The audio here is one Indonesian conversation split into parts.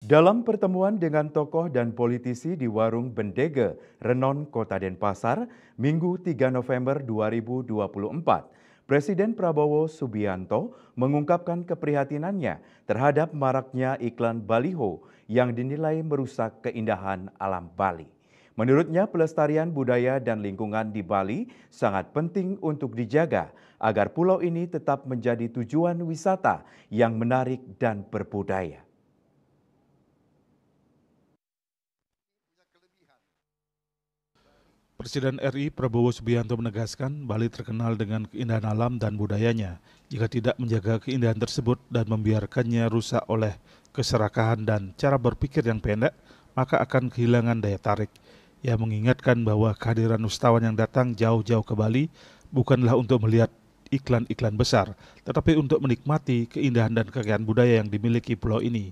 Dalam pertemuan dengan tokoh dan politisi di Warung Bendege, Renon, Kota Denpasar, Minggu 3 November 2024, Presiden Prabowo Subianto mengungkapkan keprihatinannya terhadap maraknya iklan baliho yang dinilai merusak keindahan alam Bali. Menurutnya, pelestarian budaya dan lingkungan di Bali sangat penting untuk dijaga agar pulau ini tetap menjadi tujuan wisata yang menarik dan berbudaya. Presiden RI Prabowo Subianto menegaskan Bali terkenal dengan keindahan alam dan budayanya. Jika tidak menjaga keindahan tersebut dan membiarkannya rusak oleh keserakahan dan cara berpikir yang pendek, maka akan kehilangan daya tarik. Ia mengingatkan bahwa kehadiran wisatawan yang datang jauh-jauh ke Bali bukanlah untuk melihat iklan-iklan besar, tetapi untuk menikmati keindahan dan kekayaan budaya yang dimiliki pulau ini.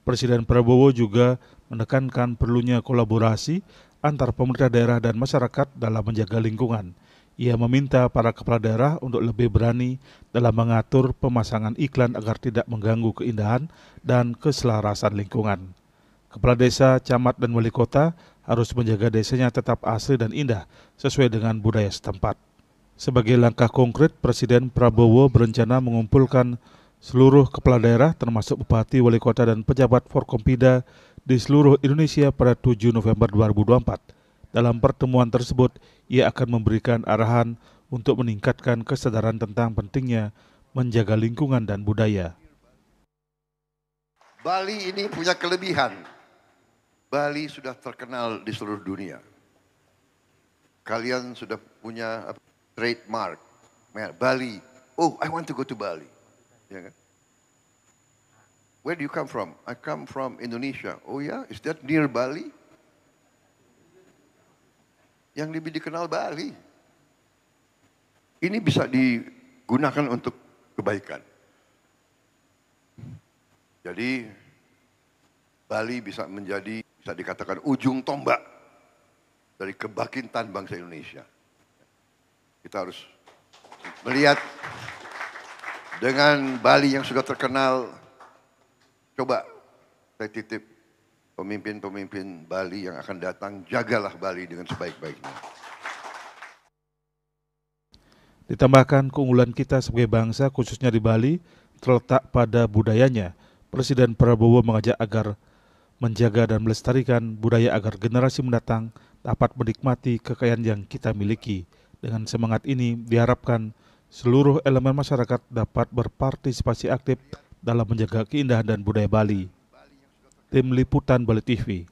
Presiden Prabowo juga menekankan perlunya kolaborasi antar pemerintah daerah dan masyarakat dalam menjaga lingkungan. Ia meminta para kepala daerah untuk lebih berani dalam mengatur pemasangan iklan agar tidak mengganggu keindahan dan keselarasan lingkungan. Kepala desa, camat, dan wali kota harus menjaga desanya tetap asri dan indah sesuai dengan budaya setempat. Sebagai langkah konkret, Presiden Prabowo berencana mengumpulkan seluruh kepala daerah termasuk bupati, wali kota, dan pejabat Forkompida di seluruh Indonesia pada 7 November 2024. Dalam pertemuan tersebut, ia akan memberikan arahan untuk meningkatkan kesadaran tentang pentingnya menjaga lingkungan dan budaya. Bali ini punya kelebihan. Bali sudah terkenal di seluruh dunia. Kalian sudah punya trademark. Bali. Oh, I want to go to Bali. Ya kan? Where do you come from? I come from Indonesia. Oh ya, is that near Bali? Yang lebih dikenal Bali. Ini bisa digunakan untuk kebaikan. Jadi Bali bisa dikatakan ujung tombak dari kebangkitan bangsa Indonesia. Kita harus melihat dengan Bali yang sudah terkenal. Coba saya titip pemimpin-pemimpin Bali yang akan datang, jagalah Bali dengan sebaik-baiknya. Ditambahkan keunggulan kita sebagai bangsa khususnya di Bali terletak pada budayanya. Presiden Prabowo mengajak agar menjaga dan melestarikan budaya agar generasi mendatang dapat menikmati kekayaan yang kita miliki. Dengan semangat ini diharapkan seluruh elemen masyarakat dapat berpartisipasi aktif dalam menjaga keindahan dan budaya Bali. Tim Liputan Bali TV.